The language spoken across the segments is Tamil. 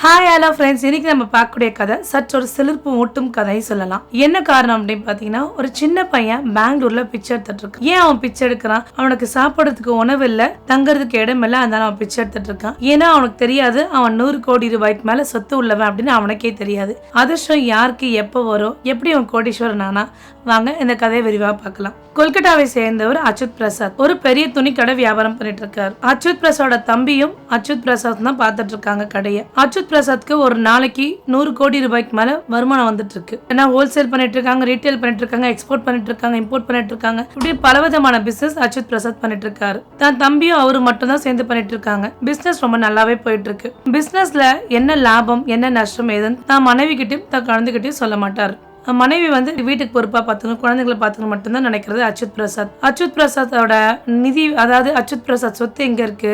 ஹாய் ஹலோ ஃப்ரெண்ட்ஸ், இன்னைக்கு நம்ம பார்க்கக்கூடிய கதை சற்று ஒரு சிலிர்ப்பு ஊட்டும் கதை சொல்லலாம். என்ன காரணம் அப்படின்னு பார்த்தீங்கன்னா, ஒரு சின்ன பையன் பெங்களூர்ல பிச்சை எடுத்துட்டு இருக்கான். ஏன் அவன் பிச்சை எடுக்கிறான்? அவனுக்கு சாப்பிட்றதுக்கு உணவு இல்லை, தங்கறதுக்கு இடம் இல்லை, அதனால அவன் பிச்சை எடுத்துட்டு இருக்கான். ஏன்னா அவனுக்கு தெரியாது அவன் 100 கோடி ரூபாய்க்கு மேல சொத்து உள்ளவன் அப்படின்னு அவனுக்கே தெரியாது. அதிர்ஷ்டம் யாருக்கு எப்போ வரும், எப்படி அவன் கோடீஸ்வரன் ஆனா? வாங்க இந்த கதையை விரிவாக பார்க்கலாம். கொல்கட்டாவை சேர்ந்தவர் அச்சுத் பிரசாத் ஒரு பெரிய துணி கடை வியாபாரம் பண்ணிட்டு இருக்காரு. அச்சுத் பிரசாதோட தம்பியும் அச்சுத் பிரசாத் தான் பார்த்துட்டு இருக்காங்க கடையை. அச்சுத் பிரசாத்க்கு ஒரு நாளைக்கு 100 கோடி ரூபாய்க்கு மேல வருமானம் வந்துட்டு இருக்கு. ஏன்னா ஹோல்சேல் பண்ணிட்டு இருக்காங்க, ரீட்டைல் பண்ணிட்டு இருக்காங்க, எக்ஸ்போர்ட் பண்ணிட்டு இருக்காங்க, இம்போர்ட் பண்ணிட்டு இருக்காங்க. இப்படி பலவிதமான பிசினஸ் அச்சுத் பிரசாத் பண்ணிட்டு இருக்காரு. தான் தம்பியும் அவரு மட்டும் தான் சேர்ந்து பண்ணிட்டு இருக்காங்க. பிசினஸ் ரொம்ப நல்லாவே போயிட்டு இருக்கு. பிசினஸ்ல என்ன லாபம் என்ன நஷ்டம் ஏதுன்னு தான் மனைவி கிட்டயும் தான் குழந்தைகிட்டயும் சொல்ல மாட்டாரு. மனைவி வீட்டுக்கு பொறுப்பா பார்த்துக்கணும், குழந்தைங்களை பார்த்துக்கணும் மட்டும்தான் நினைக்கிறது அச்சுத் பிரசாத். அச்சுத் பிரசாத்தோட நிதி, அதாவது அச்சுத் பிரசாத் சொத்து எங்க இருக்கு,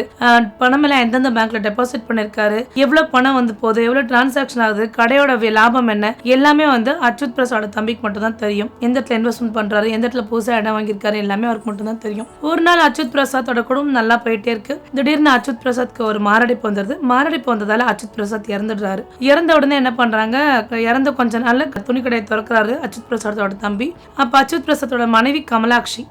பணம் எல்லாம் எந்தெந்த பேங்க்ல டெபாசிட் பண்ணிருக்காரு, எவ்வளவு பணம் போகுது, எவ்வளவு டிரான்சாக்சன் ஆகுது, கடையோட லாபம் என்ன, எல்லாமே அச்சுத் பிரசாதோட தம்பிக்கு மட்டும் தான் தெரியும். எந்த இடத்துல இன்வெஸ்ட்மெண்ட் பண்றாரு, எந்த இடத்துல புதுசா இடம் வாங்கியிருக்காரு, எல்லாமே அவருக்கு மட்டும் தான் தெரியும். ஒரு நாள் அச்சுத் பிரசாத்தோட குடும்பம் நல்லா போயிட்டே இருக்கு. திடீர்னு அச்சுத் பிரசாத்க்கு ஒரு மாரடைப்பு வந்துருது. மாரடைப்பு வந்ததால அச்சுத் பிரசாத் இறந்துடுறாரு. இறந்த உடனே என்ன பண்றாங்க, இறந்த கொஞ்ச நாள்ல துணி கடை திறக்கிறாரு அச்சுத் பிரசாத்தோட தம்பி. அப்ப அச்சுத் பிரசாத்தோட மனைவி கமலாட்சி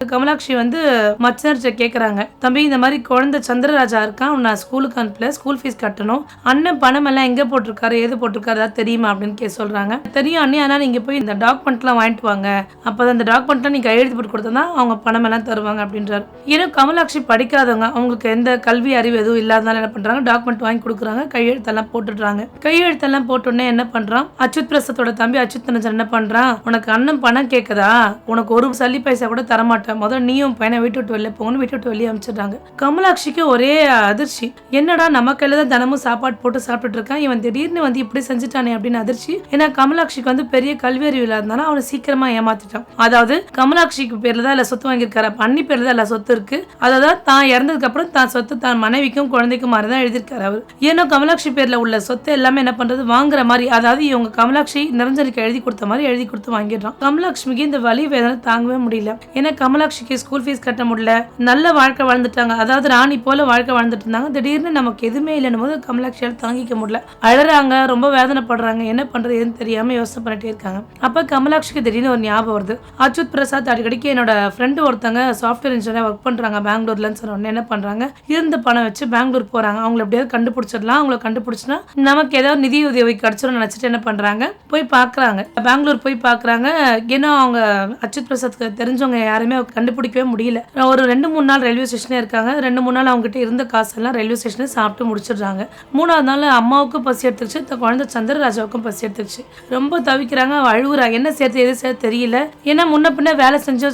மச்சனர்கிட்ட கேக்குறாங்க, தம்பி இந்த மாதிரி குழந்தை சந்திரராஜா இருக்கான், நான் ஸ்கூலுக்கு அனுப்பல, ஸ்கூல் ஃபீஸ் கட்டணும், அண்ணன் பணம் எல்லாம் எங்க போட்டிருக்காரு, எது போட்டிருக்காரு ஏதாவது தெரியுமா அப்படின்னு சொல்றாங்க. தெரியும் அண்ணி, ஆனா நீங்க போய் இந்த டாக்குமெண்ட் எல்லாம் வாங்கிட்டு வாங்க, அப்பதான் இந்த டாக்குமெண்ட் நீங்க கையெழுத்து போட்டு கொடுத்தா அவங்க பணம் எல்லாம் தருவாங்க அப்படின்றாரு. ஏன்னா கமலாட்சி படிக்காதவங்க, அவங்களுக்கு எந்த கல்வி அறிவு எதுவும் இல்லாதனால என்ன பண்றாங்க, டாக்குமெண்ட் வாங்கி கொடுக்குறாங்க, கையெழுத்தெல்லாம் போட்டுடுறாங்க. கையெழுத்தெல்லாம் போட்டோன்னே என்ன பண்றான் அச்சுத் பிரசாத்தோட தம்பி அச்சுத் என்ன பண்றான், உனக்கு அண்ணன் பணம் கேக்குதா, உனக்கு ஒரு சல்லி பைசா கூட தரமாட்டேன், முதல்ல நீயும் பையனை வீட்டு விட்டு வெளியே போகணும், வீட்டு விட்டு வெளியே அமைச்சிடுறாங்க. கமலாட்சிக்கு ஒரே அதிர்ச்சி, என்னடா நம்ம கையில தான் தினமும் சாப்பாடு போட்டு சாப்பிட்டுட்டு இருக்கான், இவன் திடீர்னு இப்படி செஞ்சுட்டானே அப்படின்னு அதிர்ச்சி. ஏன்னா கமலாட்சிக்கு பெரிய கல்வி அறிவு இல்லாதனால அவனை சீக்கிரமா ஏமாத்திட்டான். அதாவது கமலாட்சிக்கு பேர்ல தான் இல்ல சொத்து வாங்கியிருக்காரு, அண்ணி பேர்ல தான் இல்ல சொத்து இருக்கு, அதாவது தான் இறந்ததுக்கு அப்புறம் தான் சொத்து தான் மனைவிக்கும் குழந்தைக்கும் மாதிரிதான் எழுதியிருக்காரு அவர். ஏன்னா கமலாட்சி பேர்ல உள்ள சொத்து எல்லாமே என்ன பண்றது, வாங்குற மாதிரி, அதாவது இவங்க கமலாட்சி நிரஞ்சனுக்கு எழுதி கொடுத்த மாதிரி எழுதி கொடுத்து வாங்கிடுறான். கமலாட்சுமிக்கு இந்த வலி வேதனை தாங்கவே முடியல. ஏன்னா கமலாட்சிக்கு ஸ்கூல் ஃபீஸ் கட்ட முடியல, நல்ல வாழ்க்கை வாழ்ந்துட்டாங்க, அதாவது ராணி போல வாழ்க்கை வாழ்ந்துட்டு இருந்தாங்க. திடீர்னு நமக்கு எதுவுமே இல்லைன்னு போது கமலாட்சியால் தாங்கிக்க முடியல, அழறாங்க, ரொம்ப வேதனைப்படுறாங்க, என்ன பண்றது எதுன்னு தெரியாம யோசனை பண்ணிட்டே இருக்காங்க. அப்ப கமலாட்சிக்கு திடீர்னு ஒரு ஞாபகம் வருது, அச்சுத் பிரசாத் அடிக்கடிக்கு என்னோட ஃப்ரெண்டு ஒருத்தங்க சாஃப்ட்வேர் இன்ஜினியர் ஒர்க் பண்றாங்க பெங்களூர்லன்னு சொன்ன என்ன பண்றாங்க, இருந்த பணம் வச்சு பெங்களூர் போறாங்க, அவங்களை எப்படியாவது கண்டுபிடிச்சிடலாம், அவங்களை கண்டுபிடிச்சுனா நமக்கு ஏதாவது நிதி உதவி கிடைச்சிடும் நினைச்சிட்டு என்ன பண்றாங்க, போய் பாக்குறாங்க, பெங்களூர் போய் பாக்குறாங்க. ஏன்னா அவங்க அச்சுத் பிரசாத்க்கு தெரிஞ்சவங்க யாருமே கண்டுபிடிக்கவே முடியல. ஒரு 2-3 நாள் ரயில்வே ஸ்டேஷனே இருக்காங்க. 2-3 நாள் அவங்க கிட்ட இருந்த காசெல்லாம் ரயில்வே ஸ்டேஷன்ல சாப்பிட்டு முடிச்சிடுறாங்க. 3ஆவது நாள் அம்மாவுக்கும் பசி எடுத்துருச்சு, குழந்தை சந்திரராஜாவுக்கும் பசி எடுத்துருச்சு. ரொம்ப தவிக்கிறாங்க, அழுகுறா, என்ன சேர்த்து எது சேர்த்து தெரியல. ஏன்னா முன்ன பின்ன வேலை செஞ்ச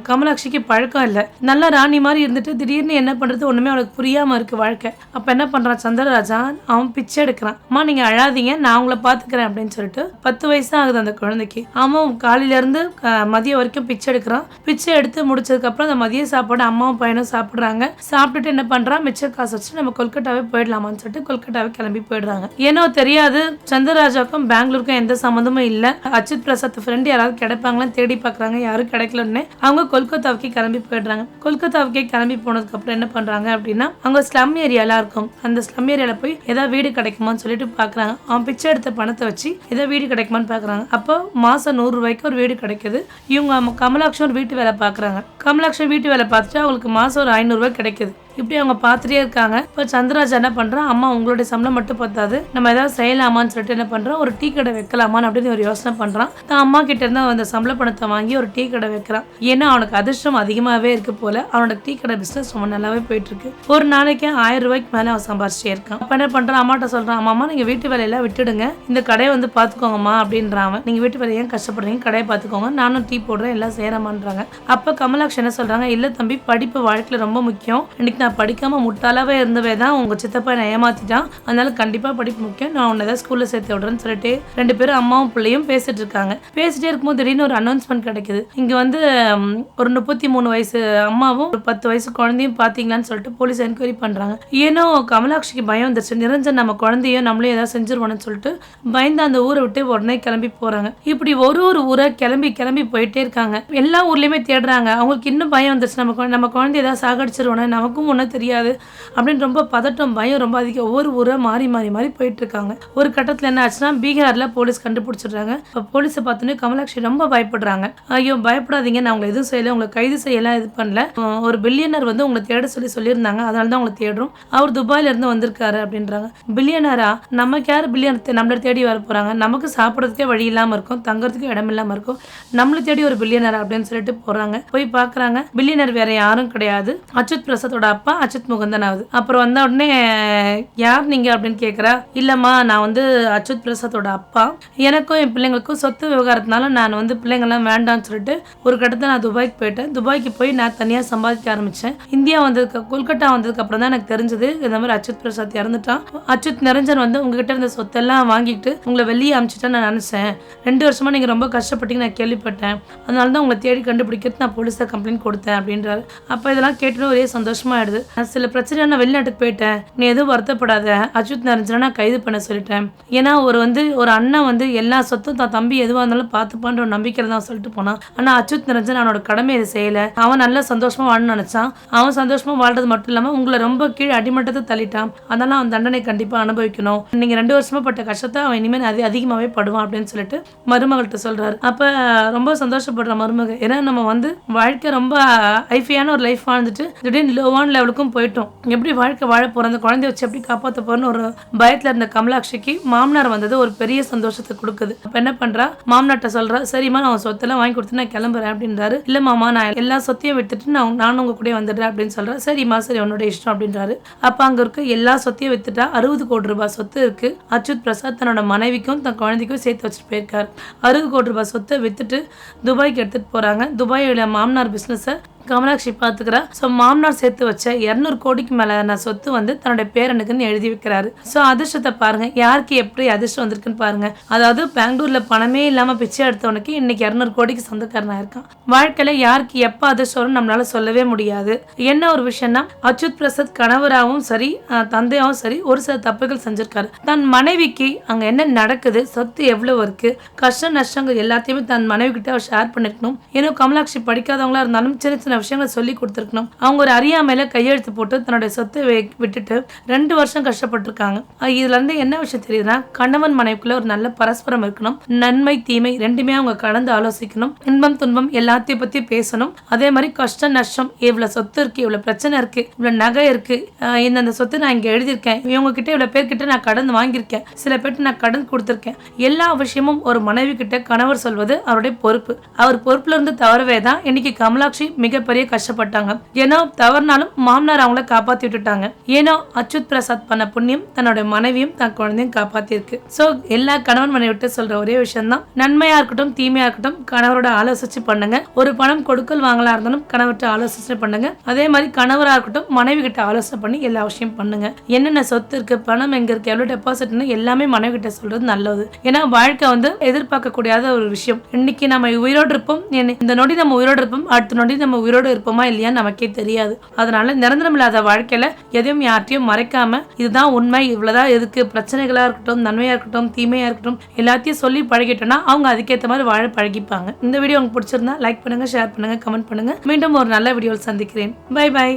கமலாட்சிக்கு பழக்கம் இல்லை, நல்ல ராணி மாதிரி இருந்துட்டு திடீர்னு என்ன பண்றது ஒண்ணுமே அவளுக்கு புரியாம இருக்கு வாழ்க்கை. அப்ப என்ன பண்றான் சந்திரராஜா, அவன் பிச்சை எடுக்கிறான். அம்மா நீங்க அழாதீங்க, நான் உங்களை பாத்துக்கிறேன் அப்படின்னு சொல்லிட்டு 10 வயசு ஆகுது அந்த குழந்தைக்கு. அவன் காலையில இருந்து மதியம் வரைக்கும் பிச்சை எடுக்கிறான். பிச்சை எடுத்து முடிச்சதுக்கு அப்புறம் அந்த மதிய சாப்பாடு அம்மாவும் பையனும் சாப்பிடுறாங்க. சாப்பிட்டுட்டு என்ன பண்றான், மிச்ச காசு வச்சு நம்ம கொல்கட்டாவே போயிடலாமான்னு சொல்லிட்டு கொல்கட்டாவே கிளம்பி போயிடுறாங்க. ஏன்னோ தெரியாது சந்திரராஜாவுக்கும் பெங்களூருக்கும் எந்த சம்மந்தமும் இல்ல. அச்சுத் பிரசாத் ஃப்ரெண்ட் யாராவது கிடைப்பாங்களான்னு தேடி பாக்குறாங்க, யாரும் கிடைக்கலன்னு அவங்க கொல்கத்தாவுக்கு கிளம்பி போயிடுறாங்க. கொல்கத்தாவுக்கே கிளம்பி போனதுக்கு அப்புறம் என்ன பண்றாங்க அப்படின்னா, அங்க ஸ்லம் ஏரியாலாம் இருக்கும், அந்த ஸ்லம் ஏரியால போய் ஏதாவது வீடு கிடைக்குமான்னு சொல்லிட்டு பாக்குறாங்க. அவன் பிச்சை எடுத்த பணத்தை வச்சு ஏதாவது வீடு கிடைக்குமான்னு பாக்குறாங்க. அப்போ மாசம் 100 ரூபாய்க்கு ஒரு வீடு கிடைக்குது. இவங்க கமலாட்சி ஒரு வீட்டு வேலை பாக்குறாங்க. கமலாட்சி வீட்டு வேலை பார்த்துட்டு அவங்களுக்கு மாசம் ஒரு 500 ரூபாய் கிடைக்குது. இப்படி அவங்க பார்த்துட்டே இருக்காங்க. இப்போ சந்திரராஜா என்ன பண்றான், அம்மா உங்களுடைய சம்பளம் மட்டும் பத்தாது, நம்ம ஏதாவது செய்யலாமான்னு சொல்லிட்டு என்ன பண்றான், ஒரு டீ கடை வைக்கலாமான்னு அப்படின்னு ஒரு யோசனை பண்றான். தான் அம்மா கிட்ட இருந்து அந்த சம்பள பணத்தை வாங்கி ஒரு டீ கடை வைக்கிறான். ஏன்னா அவனுக்கு அதிர்ஷ்டம் அதிகமாவே இருக்கு போல, அவனோட டீ கடை பிசினஸ் ரொம்ப நல்லாவே போயிட்டு இருக்கு. ஒரு நாளைக்கு 1000 ரூபாய்க்கு மேல அவன் சம்பாரிச்சிட்டே இருக்கான். அப்ப என்ன பண்றான், அம்மாட்ட சொல்றான், அம்மா நீங்க வீட்டு வேலையெல்லாம் விட்டுடுங்க, இந்த கடையை பாத்துக்கோங்கம்மா அப்படின்றான். நீங்க வீட்டு வேலையை ஏன் கஷ்டப்படுறீங்க, கடையை பாத்துக்கோங்க, நானும் டீ போடுறேன், எல்லாம் செய்யறமான்றாங்க. அப்ப கமலாட்சி என்ன சொல்றாங்க, இல்ல தம்பி படிப்பு வாழ்க்கையில ரொம்ப முக்கியம், இன்னைக்கு நான் படிக்காம முட்டாளாவே இருந்தவே தான் உங்க சித்தப்பா என்ன ஏமாத்திட்டான், அதனால கண்டிப்பா படிப்பு முக்கியம், நான் உன்னை ஏதாவது ஸ்கூல்ல சேர்த்து விடுறேன்னு சொல்லிட்டு 2 பேரும் அம்மாவும் பிள்ளையும் பேசிட்டு இருக்காங்க. பேசிட்டே இருக்கும்போது திடீர்னு ஒரு அனௌன்ஸ்மெண்ட் கிடைக்குது. இங்க ஒரு 33 வயசு அம்மாவும் ஒரு 10 வயசு குழந்தையும் பாத்தீங்களான்னு சொல்லிட்டு போலீஸ் என்கொயரி பண்றாங்க. ஏன்னோ கமலாட்சிக்கு பயம் வந்துருச்சு, நிரஞ்சன் நம்ம குழந்தையும் நம்மளே ஏதாவது செஞ்சிருவானு சொல்லிட்டு பயந்து அந்த ஊரை விட்டு உடனே கிளம்பி போறாங்க. இப்படி ஒரு ஊரை கிளம்பி போயிட்டே இருக்காங்க. எல்லா ஊர்லயுமே தேடுறாங்க. அவங்களுக்கு இன்னும் பயம் வந்துருச்சு, நம்ம குழந்தை ஏதாவது சாகடிச்சிருவானு, நமக்கும் ஒன்றும் தெரியாது அப்படின்னு ரொம்ப பதட்டம் பயம் ரொம்ப அதிகம். ஒவ்வொரு ஊராக மாறி மாறி மாறி போயிட்டு இருக்காங்க. ஒரு கட்டத்தில் என்ன ஆச்சுன்னா பீகாரில் போலீஸ் கண்டுபிடிச்சிடுறாங்க. இப்போ போலீஸை பார்த்தோன்னே கமலாட்சி ரொம்ப பயப்படுறாங்க. ஐயோ பயப்படாதீங்க, நான் உங்களை எதுவும் செய்யலை, உங்களை கைது செய்யலாம் இது பண்ணல, ஒரு பில்லியனர் வந்து உங்களை தேட சொல்லியிருந்தாங்க, அதனால தான் உங்களை தேடுறோம், அவர் துபாயில இருந்து வந்திருக்காரு அப்படின்றாங்க. பில்லியனரா? நமக்கு யார் பில்லியனர் நம்மளை தேடி வர போறாங்க? நமக்கு சாப்பிட்றதுக்கே வழி இல்லாமல் இருக்கும், தங்கறதுக்கு இடம் இல்லாமல் இருக்கும், நம்மளை தேடி ஒரு பில்லியனர் அப்படின்னு சொல்லிட்டு போறாங்க. போய் பார்க்குறாங்க, பில்லியனர் வேற யாரும் கிடையாது, அச்சுத் பிரசாத்தோட அப்பா அச்சுத் முகுந்தன் ஆகுது. அப்புறம் வந்த உடனே யார் நீங்க அப்படின்னு கேட்குறா. இல்லம்மா நான் வந்து அச்சுத் பிரசாத்தோட அப்பா, எனக்கும் என் பிள்ளைங்களுக்கும் சொத்து விவகாரத்தினால நான் வந்து பிள்ளைங்கள்லாம் வேண்டாம்னு சொல்லிட்டு ஒரு கட்டத்தில் நான் துபாய்க்கு போயிட்டேன். துபாய்க்கு போய் நான் தனியாக சம்பாதிக்க ஆரம்பித்தேன். இந்தியா வந்ததுக்கு கொல்கட்டா வந்ததுக்கு அப்புறம் தான் எனக்கு தெரிஞ்சது இந்த மாதிரி அச்சுத் பிரசாத் இறந்துட்டான். அச்சுத் நிரஞ்சன் வந்து உங்ககிட்ட இருந்த சொத்தெல்லாம் வாங்கிட்டு உங்களை வெளியே அனுப்பிச்சிட்டேன் நான் நினச்சேன். 2 வருஷமா நீங்கள் ரொம்ப கஷ்டப்பட்டீங்க நான் கேள்விப்பட்டேன், அதனால தான் உங்களை தேடி கண்டுபிடிக்கிறது நான் போலீஸில் கம்ப்ளைண்ட் கொடுத்தேன் அப்படின்றாரு. அப்போ இதெல்லாம் கேட்டுட்டு ஒரே சந்தோஷமாயிடுது. நான் சில பிரச்சனை நான் வெளிநாட்டுக்கு போயிட்டேன், நீ எதுவும் வருத்தப்படாத, அச்சுத் நிரஞ்சனை நான் கைது பண்ண சொல்லிட்டேன். ஏன்னா ஒரு அண்ணன் வந்து எல்லா சொத்தும் தான் தம்பி எதுவாக இருந்தாலும் பார்த்துப்பான்ற ஒரு நம்பிக்கையில் தான் சொல்லிட்டு போனான். ஆனால் அச்சுத் நிரஞ்சன் அவனோட கடமை இதை செய்யலை. அவன் நல்லா சந்தோஷமா வாழணும்னு நினைச்சான். அவன் சந்தோஷமா வாழ்றது மட்டும் இல்லாமல் உங்களை ரொம்ப கீழே அடிமட்டத்தை தள்ளிட்டான். அதனால அவன் தண்டனை கண்டிப்பாக அனுபவிக்கணும். நீங்க 2 வருஷமா பட்ட கஷ்டத்தை அவன் இனிமேல் அதிகமாகவே படுவான் அப்படின்னு சொல்லிட்டு மருமகள்கிட்ட சொல்றாரு. அப்ப ரொம்ப சந்தோஷப்படுற மருமக. ஏன்னா நம்ம வந்து வாழ்க்கை ரொம்ப ஐஃபியான ஒரு லைஃப் வாழ்ந்துட்டு திடீர்னு லோவான லெவலுக்கும் போயிட்டோம். எப்படி வாழ்க்கை வாழ போறோம், அந்த குழந்தைய வச்சு எப்படி காப்பாற்ற போறோம்னு ஒரு பயத்துல இருந்த கமலாட்சிக்கு மாமனார் வந்தது ஒரு பெரிய சந்தோஷத்தை கொடுக்குது. அப்ப என்ன பண்றா, மாமனார்ட்ட சொல்றா, சரிம்மா நான் சொத்தெல்லாம் வாங்கி கொடுத்து நான் கிளம்புறேன் அப்படின்றாரு. இல்ல மாமா நான் எல்லா சொத்தையும் வித்துட்டு நானும் உங்க கூட வந்துடுறேன் அப்படின்னு சொல்றேன். சரிம்மா சரி உன்னோட இஷ்டம் அப்படின்றாரு. அப்ப அங்க இருக்க எல்லா சொத்தையும் வித்துட்டா 60 கோடி ரூபாய் சொத்து இருக்கு. அச்சுத் பிரசாத் தன்னோட மனைவிக்கும் தன் குழந்தைக்கும் சேர்த்து வச்சுட்டு போயிருக்காரு. 60 கோடி ரூபாய் சொத்தை வித்துட்டு துபாய்க்கு எடுத்துட்டு போறாங்க. துபாயோட மாமனார் பிசினஸை கமலாட்சி பார்த்துக்கிறா. ஸோ மாமனார் சேர்த்து வச்ச 200 கோடிக்கு மேலான சொத்து வந்து தன்னுடைய பேரனுக்குன்னு எழுதி வைக்கிறாரு. ஸோ அதிர்ஷ்டத்தை பாருங்க, யாருக்கு எப்படி அதிர்ஷ்டம் வந்திருக்குன்னு பாருங்க. அதாவது பெங்களூர்ல பணமே இல்லாம பிச்சை எடுத்தவனுக்கு இன்னைக்கு 200 கோடிக்கு சொந்தக்காரனா இருக்கான். வாழ்க்கையில யாருக்கு எப்ப அதிர்ஷ்டம் வரும் நம்மளால சொல்லவே முடியாது. என்ன ஒரு விஷயம்னா அச்சுத் பிரசாத் கணவராகவும் சரி தந்தையாவும் சரி ஒரு சில தப்புகள் செஞ்சிருக்காரு. தன் மனைவிக்கு அங்க என்ன நடக்குது, சொத்து எவ்வளவு இருக்கு, கஷ்ட நஷ்டங்கள் எல்லாத்தையுமே தன் மனைவி கிட்ட அவர் ஷேர் பண்ணிருக்கணும். ஏன்னா கமலாட்சி படிக்காதவங்களா இருந்தாலும் சின்ன சின்ன விஷயங்களை சொல்லி கொடுத்துருக்கணும். அவங்க ஒரு அறியாமையில கையெழுத்து போட்டு தன்னுடைய சொத்தை விட்டுட்டு 2 வருஷம் கஷ்டப்பட்டிருக்காங்க. இதுல இருந்து என்ன விஷயம் தெரியுதுன்னா கணவன் மனைவிக்குள்ள ஒரு நல்ல பரஸ்பரம் இருக்கணும். நன்மை தீமை ரெண்டுமே அவங்க கலந்து ஆலோசிக்கணும். இன்பம் துன்பம் எல்லாத்தையும் பத்தி பேசணும். அதே மாதிரி கஷ்டம் நஷ்டம், இவ்வளவு சொத்து இருக்கு, இவ்வளவு பிரச்சனை இருக்கு, இவ்வளவு நகை இருக்கு, இந்த சொத்து நான் இங்க எழுதியிருக்கேன், இவங்க கிட்ட இவ்வளவு பேர்கிட்ட நான் கடன் வாங்கியிருக்கேன், சில பேர்ட்டு நான் கடன் கொடுத்திருக்கேன், எல்லா விஷயமும் ஒரு மனைவி கிட்ட கணவர் சொல்வது அவருடைய பொறுப்பு. அவர் பொறுப்புல இருந்து தவறவே தான் இன்னைக்கு கமலாட்சி மிகப்பெரிய கஷ்டப்பட்டாங்க. ஏன்னா தவறுனாலும் மாமனார் அவங்கள காப்பாத்தி விட்டுட்டாங்க. ஏன்னா அச்சுத் பிரசாத் பண்ண புண்ணியம் தன்னோட மனைவியும் தன் குழந்தையும் காப்பாத்திருக்கு. சோ எல்லா கணவன் மனைவி விட்டு சொல்ற ஒரே விஷயம் தான், நன்மையா இருக்கட்டும் தீமையா இருக்கட்டும் கணவரோட ஆலோசிச்சு பண்ணுங்க. ஒரு பணம் கொடுக்கல் வாங்கலா இருந்தாலும் கணவர்கிட்ட ஆலோசனை பண்ணுங்க. அதே மாதிரி கணவரா இருக்கட்டும் மனைவி கிட்ட ஆலோசனை பண்ணி எல்லா விஷயம் பண்ணுங்க. என்னென்ன சொத்து இருக்கு, பணம் எங்க இருக்கு, எவ்வளவு டெபாசிட்னு எல்லாமே மனைவி கிட்ட சொல்றது நல்லது. ஏன்னா வாழ்க்கை வந்து எதிர்பார்க்க கூடியாத ஒரு விஷயம். இன்னைக்கு நம்ம உயிரோடு இருப்போம், இந்த நொடி நம்ம உயிரோடு இருப்போம், அடுத்த நொடி நம்ம உயிரோடு இருப்போமா இல்லையான்னு நமக்கே தெரியாது. அதனால நிரந்தரம் இல்லாத வாழ்க்கையில எதையும் யார்ட்டையும் மறைக்காம இதுதான் உண்மை, இவ்வளவுதான் இருக்கு, பிரச்சனைகளா இருக்கட்டும் நன்மையா இருக்கட்டும் தீமையா இருக்கட்டும் எல்லாத்தையும் சொல்லி பழகிட்டோம்னா அவங்க அதுக்கேற்ற மாதிரி வாழ பழகிப்பாங்க. இந்த வீடியோ உங்களுக்கு பிடிச்சிருந்தா லைக் பண்ணுங்க, ஷேர் பண்ணுங்க, கமெண்ட் பண்ணுங்க. மீண்டும் ஒரு நல்ல வீடியோவில் சந்திக்கிறேன். Bye by.